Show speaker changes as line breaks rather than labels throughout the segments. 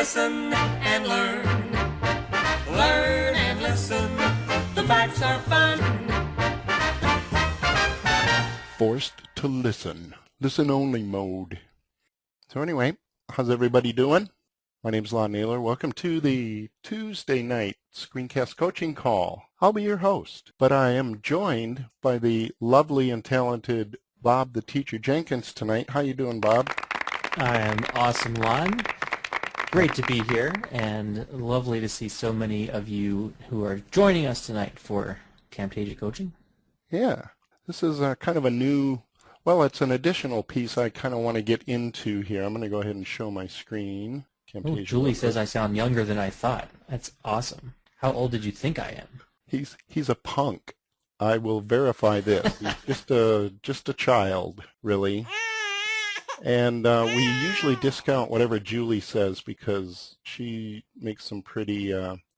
Listen and learn. Learn and listen. The facts are fun.
Forced to listen. Listen only mode. So anyway, how's everybody doing? My name's Naylor. Welcome to the Tuesday night screencast coaching call. I'll be your host, but I am joined by the lovely and talented Bob the Teacher Jenkins tonight. How you doing, Bob?
I am awesome, Lon. Great to be here, and lovely to see so many of you who are joining us tonight for Camtasia coaching.
Yeah, this is kind of a new, well, it's an additional piece I kind of want to get into here. I'm going to go ahead and show my screen.
Oh, Julie says I sound younger than I thought. That's awesome. How old did you think I am?
He's a punk. I will verify this. He's just a child, really. And we usually discount whatever Julie says because she makes some pretty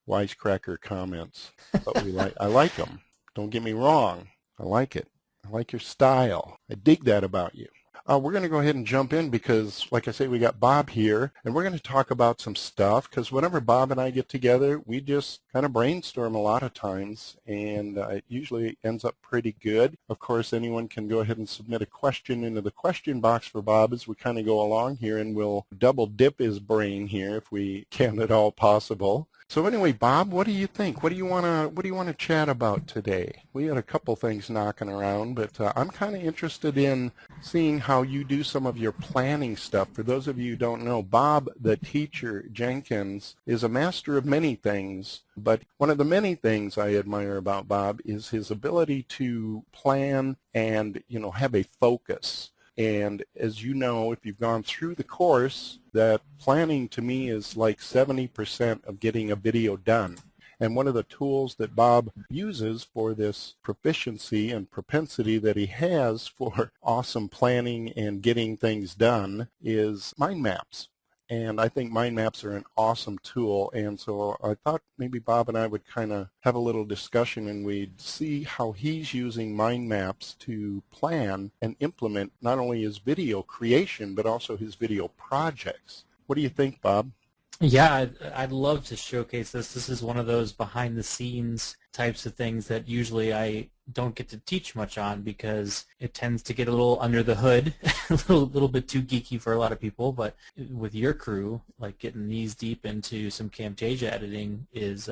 wisecracker comments. But I like them. Don't get me wrong. I like it. I like your style. I dig that about you. We're going to go ahead and jump in because, like I say, we got Bob here, and we're going to talk about some stuff because whenever Bob and I get together, we just kind of brainstorm a lot of times, and it usually ends up pretty good. Of course, anyone can go ahead and submit a question into the question box for Bob as we kind of go along here, and we'll double dip his brain here if we can at all possible. So anyway, Bob, what do you think? What do you want to chat about today? We had a couple things knocking around, but I'm kind of interested in seeing how you do some of your planning stuff. For those of you who don't know, Bob, the teacher, Jenkins, is a master of many things, but one of the many things I admire about Bob is his ability to plan and, have a focus. And as you know, if you've gone through the course, that planning to me is like 70% of getting a video done. And one of the tools that Bob uses for this proficiency and propensity that he has for awesome planning and getting things done is mind maps. And I think mind maps are an awesome tool, and so I thought maybe Bob and I would kind of have a little discussion and we'd see how he's using mind maps to plan and implement not only his video creation but also his video projects. What do you think, Bob?
Yeah, I'd love to showcase this. This is one of those behind-the-scenes types of things that usually I don't get to teach much on because it tends to get a little under the hood, a little bit too geeky for a lot of people. But with your crew, like getting knees deep into some Camtasia editing is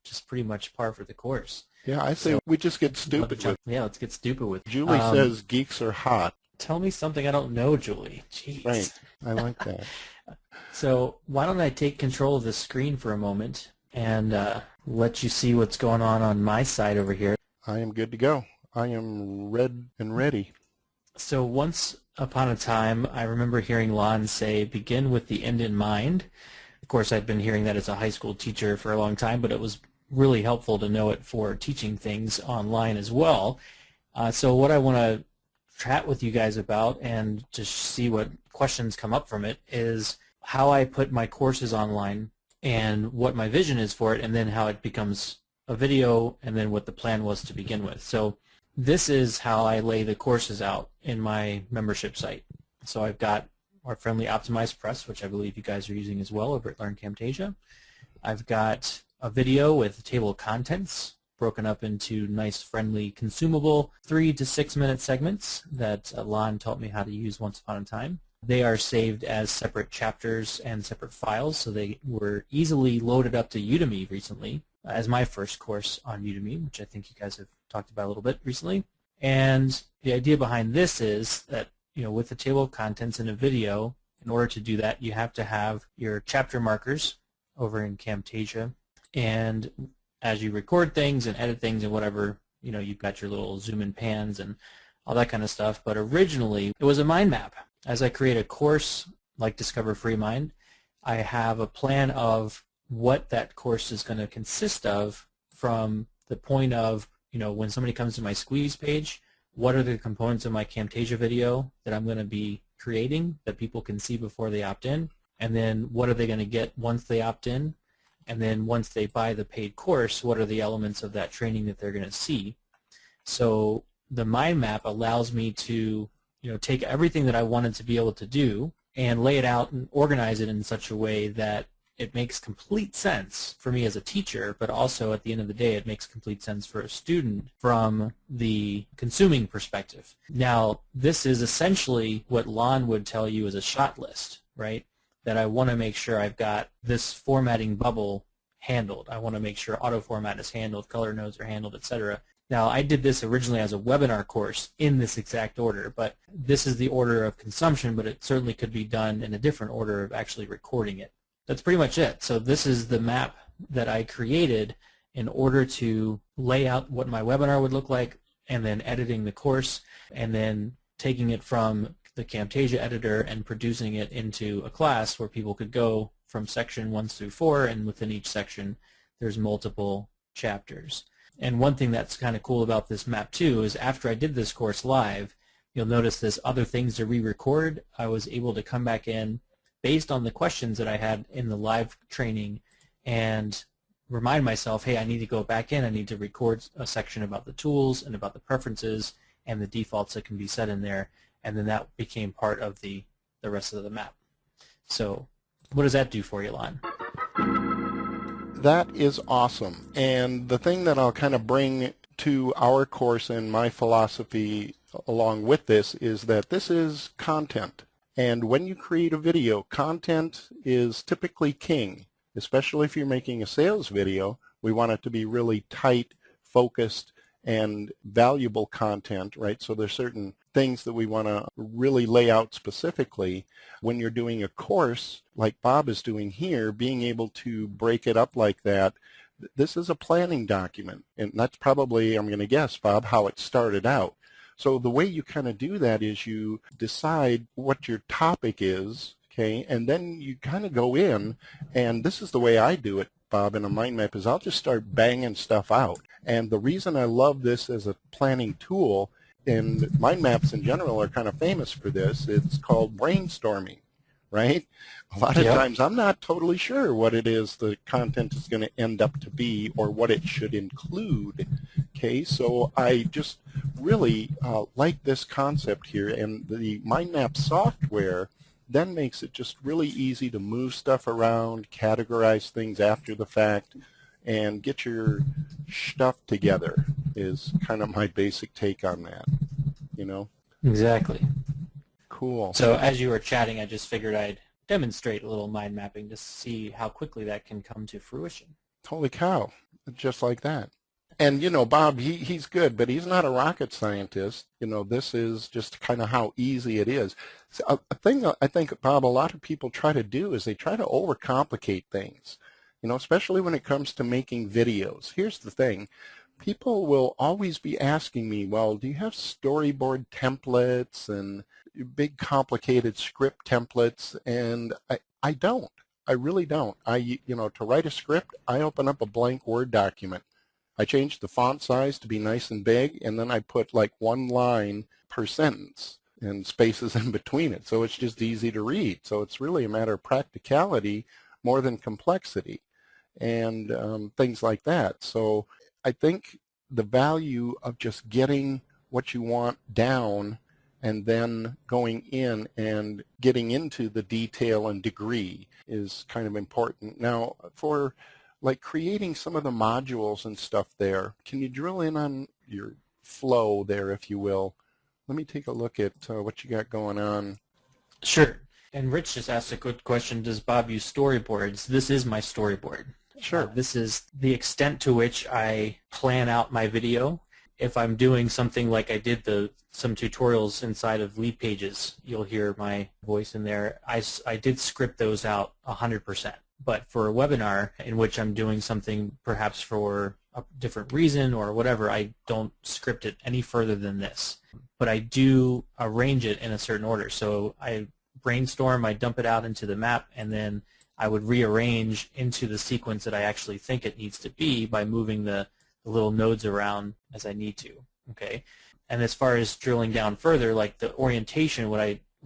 just pretty much par for the course.
Yeah, I say we just get stupid with.
Yeah, let's get stupid with.
Julie says geeks are hot.
Tell me something I don't know, Julie. Jeez.
Right, I like that.
So why don't I take control of the screen for a moment and let you see what's going on my side over here.
I am good to go. I am red and ready.
So once upon a time, I remember hearing Lon say, begin with the end in mind. Of course, I'd been hearing that as a high school teacher for a long time, but it was really helpful to know it for teaching things online as well. So what I want to chat with you guys about and just see what questions come up from it is how I put my courses online and what my vision is for it, and then how it becomes a video, and then what the plan was to begin with. So this is how I lay the courses out in my membership site. So I've got our friendly optimized press, which I believe you guys are using as well over at Learn Camtasia. I've got a video with a table of contents broken up into nice, friendly, consumable 3 to 6 minute segments that Lon taught me how to use once upon a time. They are saved as separate chapters and separate files, so they were easily loaded up to Udemy recently as my first course on Udemy, which I think you guys have talked about a little bit recently. And the idea behind this is that, with the table of contents in a video, in order to do that, you have to have your chapter markers over in Camtasia. And as you record things and edit things and whatever, you've got your little zoom and pans and all that kind of stuff. But originally, it was a mind map. As I create a course like Discover Free Mind, I have a plan of what that course is going to consist of from the point of, when somebody comes to my squeeze page, what are the components of my Camtasia video that I'm going to be creating that people can see before they opt in, and then what are they going to get once they opt in, and then once they buy the paid course, what are the elements of that training that they're going to see. So the mind map allows me to take everything that I wanted to be able to do and lay it out and organize it in such a way that it makes complete sense for me as a teacher, but also at the end of the day, it makes complete sense for a student from the consuming perspective. Now, this is essentially what Lon would tell you is a shot list, right? That I want to make sure I've got this formatting bubble handled. I want to make sure auto format is handled, color nodes are handled, etc. Now, I did this originally as a webinar course in this exact order, but this is the order of consumption, but it certainly could be done in a different order of actually recording it. That's pretty much it. So this is the map that I created in order to lay out what my webinar would look like, and then editing the course, and then taking it from the Camtasia editor and producing it into a class where people could go from section 1 through 4, and within each section there's multiple chapters. And one thing that's kind of cool about this map too is after I did this course live, you'll notice there's other things to re-record. I was able to come back in based on the questions that I had in the live training and remind myself, hey, I need to go back in, I need to record a section about the tools and about the preferences and the defaults that can be set in there, and then that became part of the rest of the map. So what does that do for you, Lon?
That is awesome. And the thing that I'll kind of bring to our course and my philosophy along with this is that this is content. And when you create a video, content is typically king, especially if you're making a sales video. We want it to be really tight, focused, and valuable content, right? So there's certain things that we want to really lay out specifically. When you're doing a course like Bob is doing here, being able to break it up like that, this is a planning document. And that's probably, I'm going to guess, Bob, how it started out. So the way you kind of do that is you decide what your topic is, okay, and then you kind of go in, and this is the way I do it, Bob, in a mind map, is I'll just start banging stuff out. And the reason I love this as a planning tool, and mind maps in general are kind of famous for this, it's called brainstorming, right? A lot of times I'm not totally sure what it is the content is going to end up to be or what it should include, okay? So I just really like this concept here, and the mind map software then makes it just really easy to move stuff around, categorize things after the fact, and get your stuff together is kind of my basic take on that, you know?
Exactly.
Cool.
So as you were chatting, I just figured I'd demonstrate a little mind mapping to see how quickly that can come to fruition.
Holy cow, just like that. And, you know, Bob, he's good, but he's not a rocket scientist. You know, this is just kind of how easy it is. So a thing I think, Bob, a lot of people try to do is they try to overcomplicate things, you know, especially when it comes to making videos. Here's the thing. People will always be asking me, well, do you have storyboard templates and big complicated script templates? And I don't. I really don't. You know, to write a script, I open up a blank Word document. I change the font size to be nice and big, and then I put like one line per sentence and spaces in between it. So it's just easy to read. So it's really a matter of practicality more than complexity and things like that. So I think the value of just getting what you want down and then going in and getting into the detail and degree is kind of important. Now, for like creating some of the modules and stuff there, can you drill in on your flow there, if you will? Let me take a look at what you got going on.
Sure. And Rich just asked a good question, does Bob use storyboards? This is my storyboard.
Sure.
This is the extent to which I plan out my video. If I'm doing something like I did some tutorials inside of Lead Pages, you'll hear my voice in there. I did script those out 100%. But for a webinar in which I'm doing something perhaps for a different reason or whatever, I don't script it any further than this. But I do arrange it in a certain order. So I brainstorm, I dump it out into the map, and then I would rearrange into the sequence that I actually think it needs to be by moving the little nodes around as I need to. Okay. And as far as drilling down further, like the orientation, what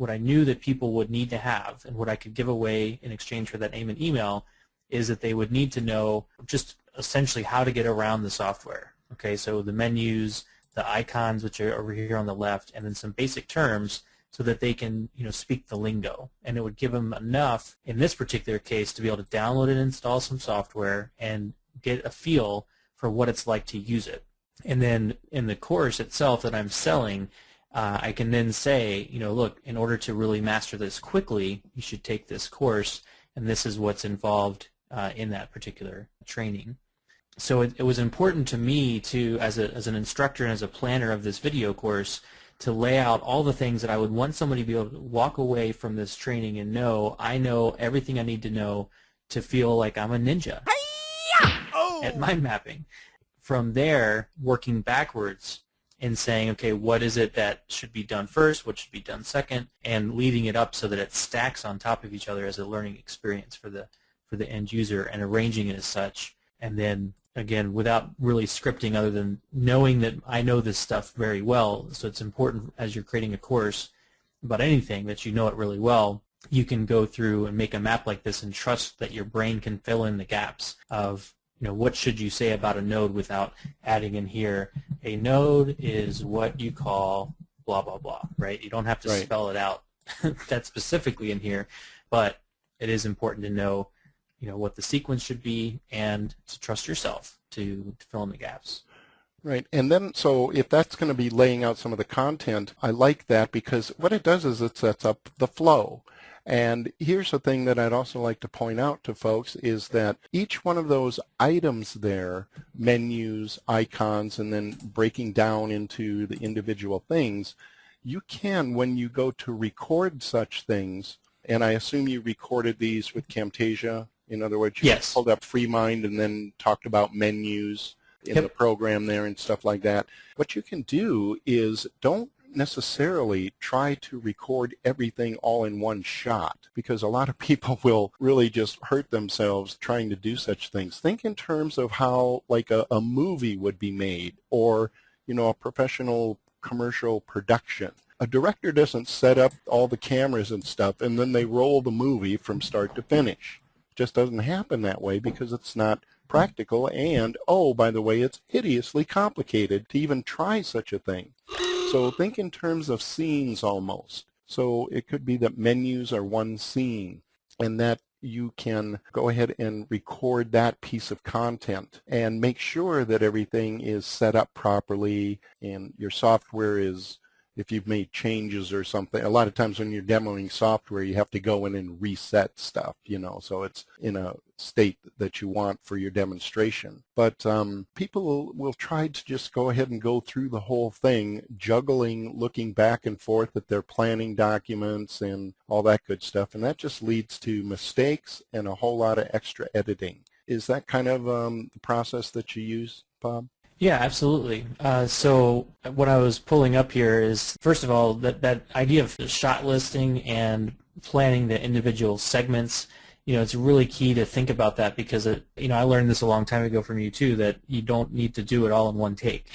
I knew that people would need to have and what I could give away in exchange for that name and email is that they would need to know just essentially how to get around the software. Okay, so the menus, the icons, which are over here on the left, and then some basic terms so that they can, speak the lingo. And it would give them enough, in this particular case, to be able to download and install some software and get a feel for what it's like to use it. And then in the course itself that I'm selling, I can then say, look, in order to really master this quickly, you should take this course, and this is what's involved in that particular training. So it was important to me to, as an instructor and as a planner of this video course, to lay out all the things that I would want somebody to be able to walk away from this training and know, I know everything I need to know to feel like I'm a ninja at mind mapping. From there, working backwards and saying, okay, what is it that should be done first, what should be done second, and leading it up so that it stacks on top of each other as a learning experience for the end user, and arranging it as such. And then, again, without really scripting, other than knowing that I know this stuff very well, so it's important as you're creating a course about anything that you know it really well, you can go through and make a map like this and trust that your brain can fill in the gaps of, what should you say about a node without adding in here, a node is what you call blah, blah, blah, right? You don't have to spell it out that specifically in here, but it is important to know, what the sequence should be, and to trust yourself to fill in the gaps.
Right, and then so if that's going to be laying out some of the content, I like that because what it does is it sets up the flow. And here's the thing that I'd also like to point out to folks is that each one of those items there, menus, icons, and then breaking down into the individual things, you can, when you go to record such things, and I assume you recorded these with Camtasia. In other words, you pulled up FreeMind and then talked about menus in the program there and stuff like that. What you can do is don't necessarily try to record everything all in one shot, because a lot of people will really just hurt themselves trying to do such things. Think in terms of how like a movie would be made, or a professional commercial production. A director doesn't set up all the cameras and stuff and then they roll the movie from start to finish. It just doesn't happen that way because it's not practical, and, oh, by the way, it's hideously complicated to even try such a thing. So think in terms of scenes almost. So it could be that menus are one scene, and that you can go ahead and record that piece of content and make sure that everything is set up properly and your software is, if you've made changes or something. A lot of times when you're demoing software, you have to go in and reset stuff, so it's in a state that you want for your demonstration. But people will try to just go ahead and go through the whole thing, juggling, looking back and forth at their planning documents and all that good stuff, and that just leads to mistakes and a whole lot of extra editing. Is that kind of the process that you use, Bob?
Yeah, absolutely. So what I was pulling up here is, first of all, that idea of shot listing and planning the individual segments. It's really key to think about that because, I learned this a long time ago from you too, that you don't need to do it all in one take.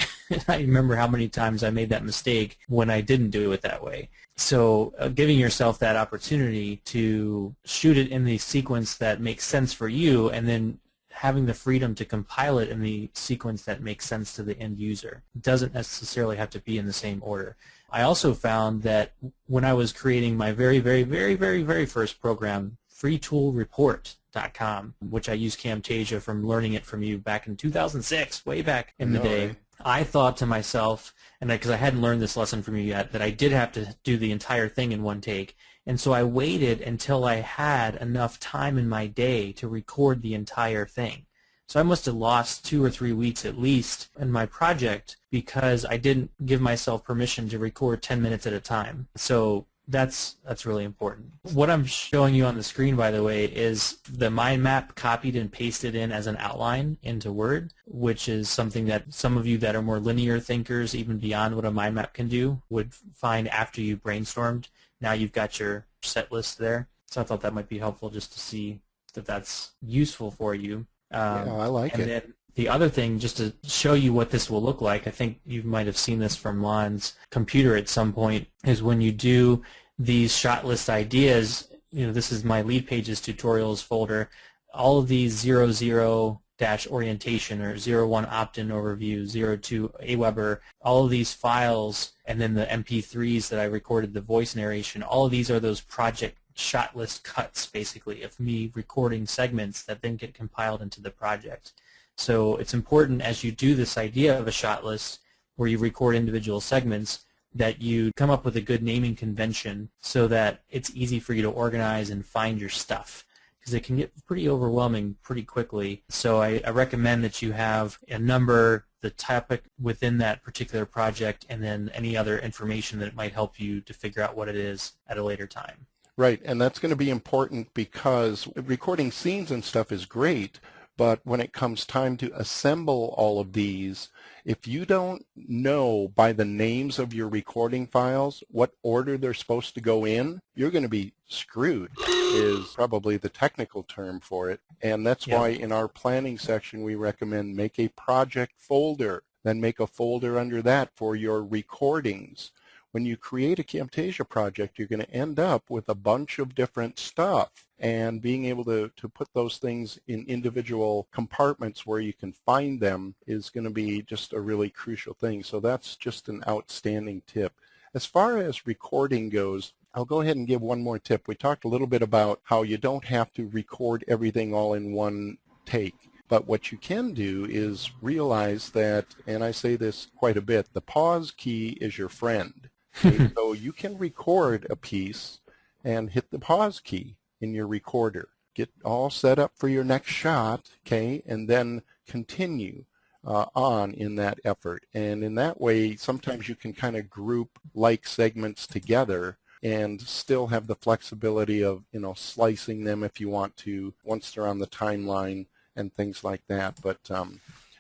I remember how many times I made that mistake when I didn't do it that way. So giving yourself that opportunity to shoot it in the sequence that makes sense for you, and then having the freedom to compile it in the sequence that makes sense to the end user. It doesn't necessarily have to be in the same order. I also found that when I was creating my very, very, very, very, very first program, freetoolreport.com, which I used Camtasia from learning it from you back in 2006, way back in the day, I thought to myself, and because I hadn't learned this lesson from you yet, that I did have to do the entire thing in one take. And so I waited until I had enough time in my day to record the entire thing. So I must have lost 2 or 3 weeks at least in my project because I didn't give myself permission to record 10 minutes at a time. So that's really important. What I'm showing you on the screen, by the way, is the mind map copied and pasted in as an outline into Word, which is something that some of you that are more linear thinkers, even beyond what a mind map can do, would find after you brainstormed. Now you've got your set list there. So I thought that might be helpful just to see that that's useful for you.
Yeah, I like it.
And then the other thing, just to show you what this will look like, I think you might have seen this from Lon's computer at some point, is when you do these shot list ideas, this is my lead pages tutorials folder, all of these 00 orientation or 01 opt-in overview, 02 Aweber, all of these files, and then the MP3s that I recorded the voice narration, all of these are those project shot list cuts, basically, of me recording segments that then get compiled into the project. So it's important as you do this idea of a shot list where you record individual segments that you come up with a good naming convention so that it's easy for you to organize and find your stuff, because it can get pretty overwhelming pretty quickly. So I recommend that you have a number, the topic within that particular project, and then any other information that might help you to figure out what it is at a later time.
Right, and that's going to be important because recording scenes and stuff is great, but when it comes time to assemble all of these, if you don't know by the names of your recording files what order they're supposed to go in, you're going to be screwed, is probably the technical term for it. And that's why in our planning section we recommend make a project folder, then make a folder under that for your recordings. When you create a Camtasia project, you're going to end up with a bunch of different stuff, and being able to put those things in individual compartments where you can find them is going to be just a really crucial thing. So that's just an outstanding tip. As far as recording goes, I'll go ahead and give one more tip. We talked a little bit about how you don't have to record everything all in one take. But what you can do is realize that, and I say this quite a bit, the pause key is your friend. Okay, so you can record a piece and hit the pause key in your recorder. Get all set up for your next shot, okay, and then continue on in that effort. And in that way, sometimes you can kind of group like segments together and still have the flexibility of, slicing them if you want to once they're on the timeline and things like that. But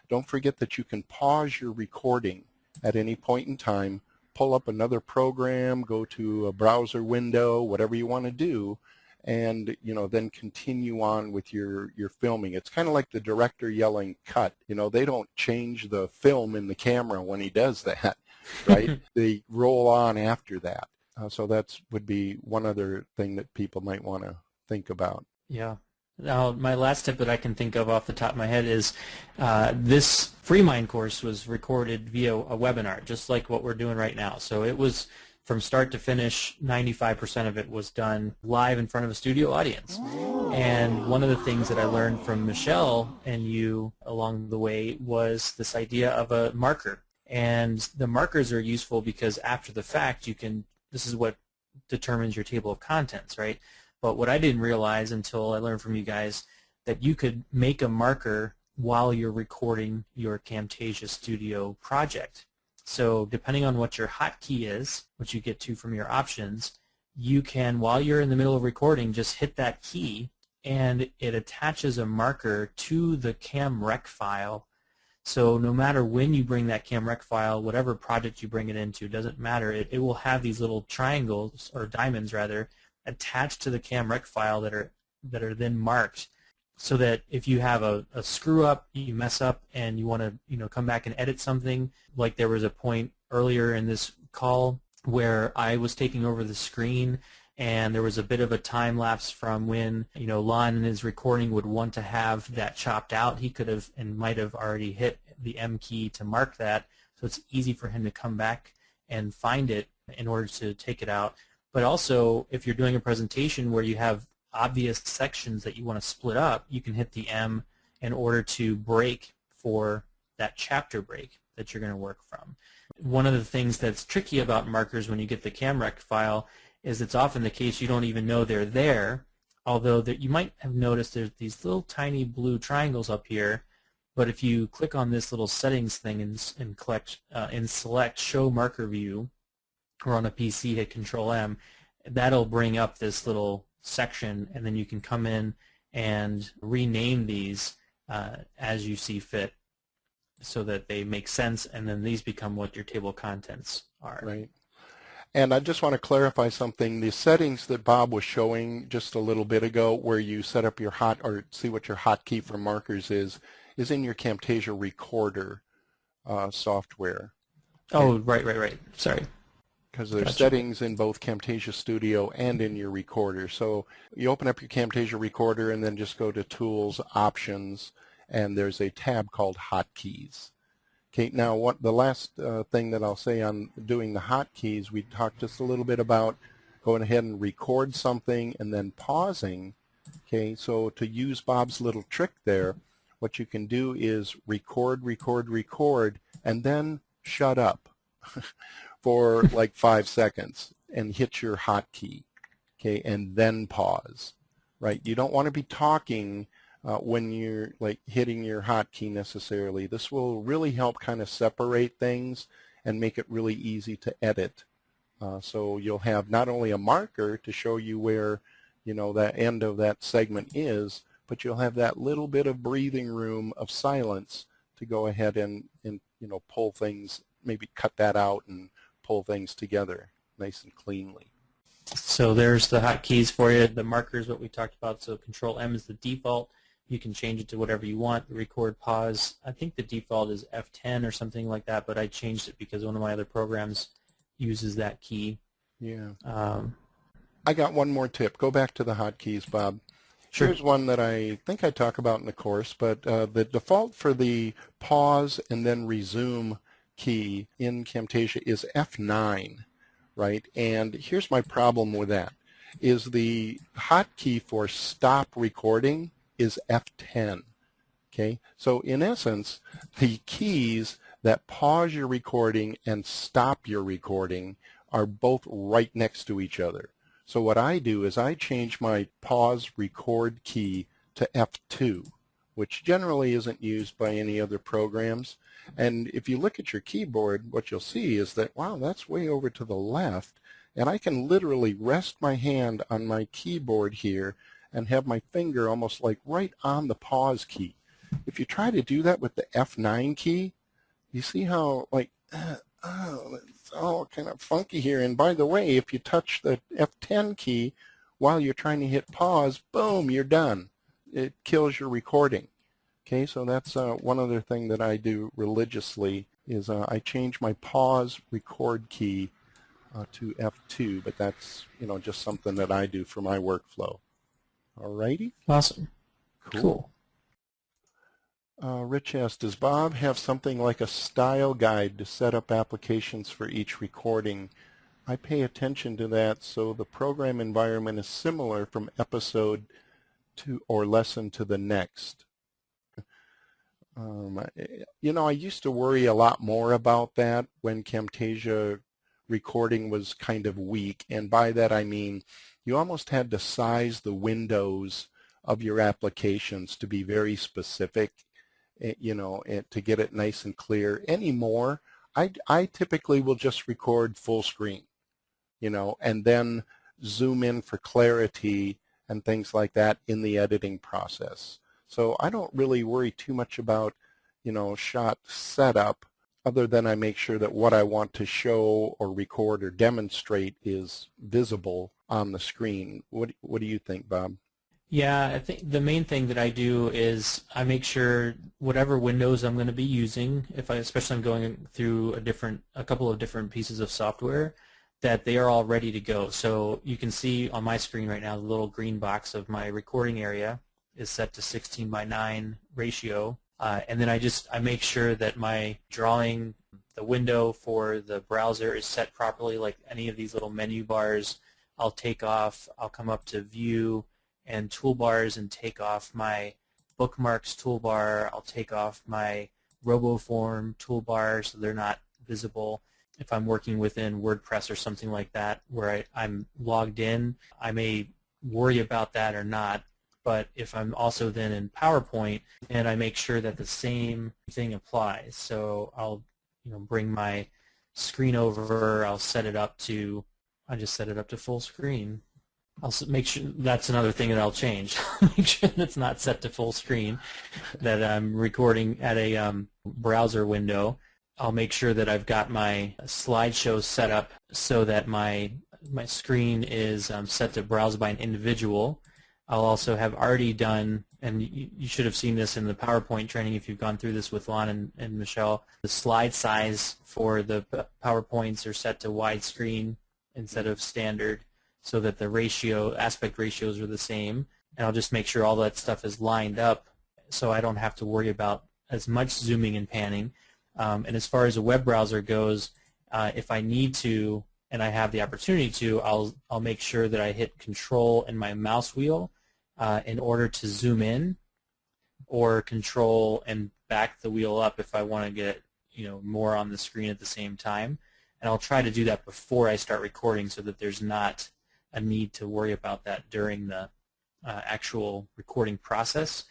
don't forget that you can pause your recording at any point in time, pull up another program, go to a browser window, whatever you want to do, and then continue on with your filming. It's kind of like the director yelling cut. They don't change the film in the camera when he does that, right? They roll on after that. So that would be one other thing that people might want to think about.
Yeah. Now, my last tip that I can think of off the top of my head is this FreeMind course was recorded via a webinar, just like what we're doing right now. So it was from start to finish, 95% of it was done live in front of a studio audience. And one of the things that I learned from Michelle and you along the way was this idea of a marker. And the markers are useful because after the fact, this is what determines your table of contents, right? But what I didn't realize until I learned from you guys, that you could make a marker while you're recording your Camtasia Studio project. So depending on what your hotkey is, which you get to from your options, you can, while you're in the middle of recording, just hit that key and it attaches a marker to the CamRec file. So no matter when you bring that CamRec file, whatever project you bring it into, doesn't matter. It will have these little triangles, or diamonds rather, attached to the CamRec file that are then marked, so that if you have a screw up, you mess up, and you want to come back and edit something, like there was a point earlier in this call where I was taking over the screen and there was a bit of a time lapse from when Lon in his recording would want to have that chopped out. He could have and might have already hit the M key to mark that, so it's easy for him to come back and find it in order to take it out. But also, if you're doing a presentation where you have obvious sections that you want to split up, you can hit the M in order to break for that chapter break that you're going to work from. One of the things that's tricky about markers when you get the CamRec file is it's often the case you don't even know they're there, although you might have noticed there's these little tiny blue triangles up here. But if you click on this little settings thing and select Show Marker View, or on a PC hit Control-M, that'll bring up this little section, and then you can come in and rename these as you see fit so that they make sense, and then these become what your table of contents are.
Right. And I just want to clarify something. The settings that Bob was showing just a little bit ago, where you set up your see what your hotkey for markers is in your Camtasia Recorder software.
Oh, right. Sorry.
Because there's settings in both Camtasia Studio and in your recorder. So you open up your Camtasia Recorder and then just go to Tools, Options, and there's a tab called Hotkeys. Okay, now what the last thing that I'll say on doing the hotkeys, we talked just a little bit about going ahead and record something and then pausing. Okay, so to use Bob's little trick there, what you can do is record, and then shut up for like 5 seconds and hit your hotkey. Okay, and then pause. Right, you don't want to be talking when you're like hitting your hotkey necessarily. This will really help kind of separate things and make it really easy to edit. So you'll have not only a marker to show you where, you know, that end of that segment is, but you'll have that little bit of breathing room of silence to go ahead and you know, pull things, maybe cut that out and pull things together nice and cleanly.
So there's the hotkeys for you. The markers, what we talked about. So Control M is the default. You can change it to whatever you want. Record, pause. I think the default is F10 or something like that, but I changed it because one of my other programs uses that key.
Yeah. I got one more tip. Go back to the hotkeys, Bob. Sure. Here's one that I think I talk about in the course, but the default for the pause and then resume key in Camtasia is F9, right? And here's my problem with that, is the hotkey for stop recording is F10, okay? So in essence, the keys that pause your recording and stop your recording are both right next to each other. So what I do is I change my pause record key to F2, which generally isn't used by any other programs. And if you look at your keyboard, what you'll see is that, wow, that's way over to the left, and I can literally rest my hand on my keyboard here and have my finger almost like right on the pause key. If you try to do that with the F9 key, you see how like, it's all kind of funky here. And by the way, if you touch the F10 key while you're trying to hit pause, boom, you're done. It kills your recording. Okay, so that's one other thing that I do religiously is I change my pause record key to F2, but that's, you know, just something that I do for my workflow. Alrighty.
Awesome. Cool.
Rich asks, does Bob have something like a style guide to set up applications for each recording? I pay attention to that so the program environment is similar from episode to or lesson to the next. You know, I used to worry a lot more about that when Camtasia recording was kind of weak, and by that I mean you almost had to size the windows of your applications to be very specific, you know, to get it nice and clear. Anymore, I typically will just record full screen, you know, and then zoom in for clarity and things like that in the editing process. So I don't really worry too much about, you know, shot setup, other than I make sure that what I want to show or record or demonstrate is visible on the screen. What do you think, Bob?
Yeah, I think the main thing that I do is I make sure whatever windows I'm going to be using, especially I'm going through a couple of different pieces of software, that they are all ready to go. So you can see on my screen right now the little green box of my recording area is set to 16:9 ratio. And then I make sure that my drawing, the window for the browser is set properly, like any of these little menu bars I'll take off. I'll come up to View and Toolbars and take off my Bookmarks toolbar. I'll take off my RoboForm toolbar so they're not visible. If I'm working within WordPress or something like that where I'm logged in, I may worry about that or not. But if I'm also then in PowerPoint, and I make sure that the same thing applies. So I'll, you know, bring my screen over. I'll set it up to, I just set it up to full screen. I'll make sure that's another thing that I'll change. Make sure it's not set to full screen, that I'm recording at a browser window. I'll make sure that I've got my slideshow set up so that my screen is set to browse by an individual. I'll also have already done, and you should have seen this in the PowerPoint training if you've gone through this with Lon and Michelle, the slide size for the PowerPoints are set to widescreen instead of standard so that the aspect ratios are the same. And I'll just make sure all that stuff is lined up so I don't have to worry about as much zooming and panning. And as far as a web browser goes, if I need to and I have the opportunity to, I'll make sure that I hit Control and my mouse wheel in order to zoom in, or Control and back the wheel up if I want to get more on the screen at the same time. And I'll try to do that before I start recording so that there's not a need to worry about that during the actual recording process.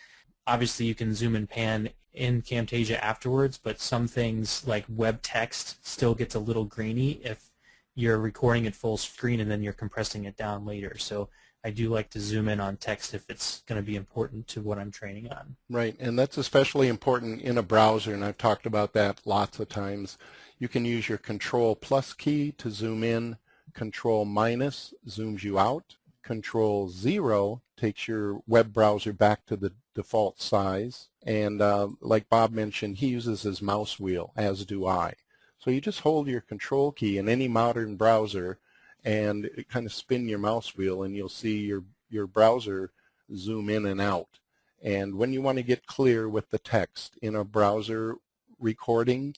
Obviously, you can zoom and pan in Camtasia afterwards, but some things like web text still gets a little grainy if you're recording at full screen and then you're compressing it down later. So I do like to zoom in on text if it's going to be important to what I'm training on.
Right, and that's especially important in a browser, and I've talked about that lots of times. You can use your Control plus key to zoom in. Control minus zooms you out. Control 0 takes your web browser back to the default size. And like Bob mentioned, he uses his mouse wheel, as do I. So you just hold your Control key in any modern browser and kind of spin your mouse wheel, and you'll see your browser zoom in and out. And when you want to get clear with the text in a browser recording,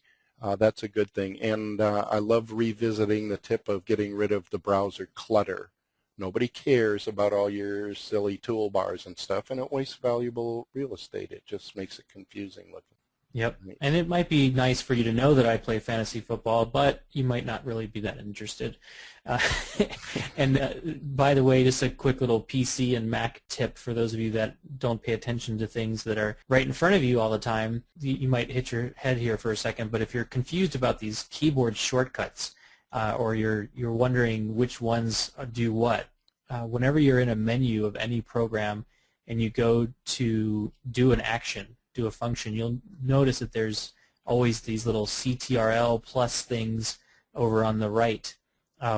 that's a good thing. And I love revisiting the tip of getting rid of the browser clutter. Nobody cares about all your silly toolbars and stuff, and it wastes valuable real estate. It just makes it confusing looking.
Yep, and it might be nice for you to know that I play fantasy football, but you might not really be that interested. And by the way, just a quick little PC and Mac tip for those of you that don't pay attention to things that are right in front of you all the time. You might hit your head here for a second, but if you're confused about these keyboard shortcuts, or you're wondering which ones do what, whenever you're in a menu of any program and you go to do an action, do a function, you'll notice that there's always these little CTRL plus things over on the right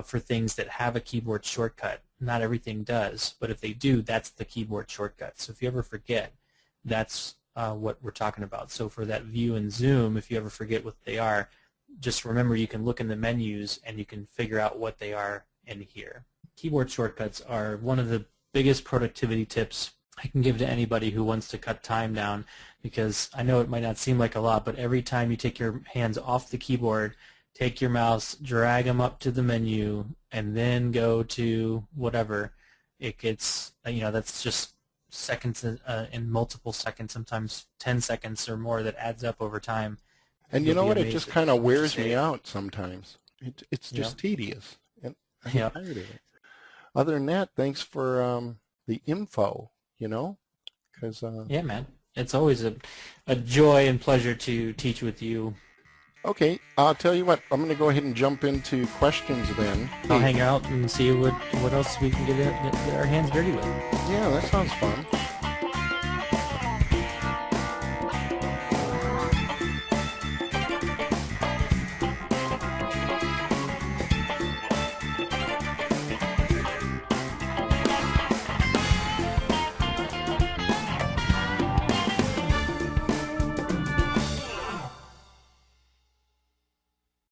for things that have a keyboard shortcut. Not everything does, but if they do, that's the keyboard shortcut. So if you ever forget, that's what we're talking about. So for that view and zoom, if you ever forget what they are, just remember you can look in the menus and you can figure out what they are in here. Keyboard shortcuts are one of the biggest productivity tips I can give to anybody who wants to cut time down, because I know it might not seem like a lot, but every time you take your hands off the keyboard, take your mouse, drag them up to the menu, and then go to whatever, it gets, that's just seconds in multiple seconds, sometimes 10 seconds or more, that adds up over time.
And you know what? It just kind of wears me out sometimes. It's just tedious. And I'm tired of it. Other than that, thanks for the info, because
yeah, man. It's always a joy and pleasure to teach with you.
Okay, I'll tell you what. I'm going to go ahead and jump into questions then.
I'll hang out and see what else we can get our hands dirty with.
Yeah, that sounds fun.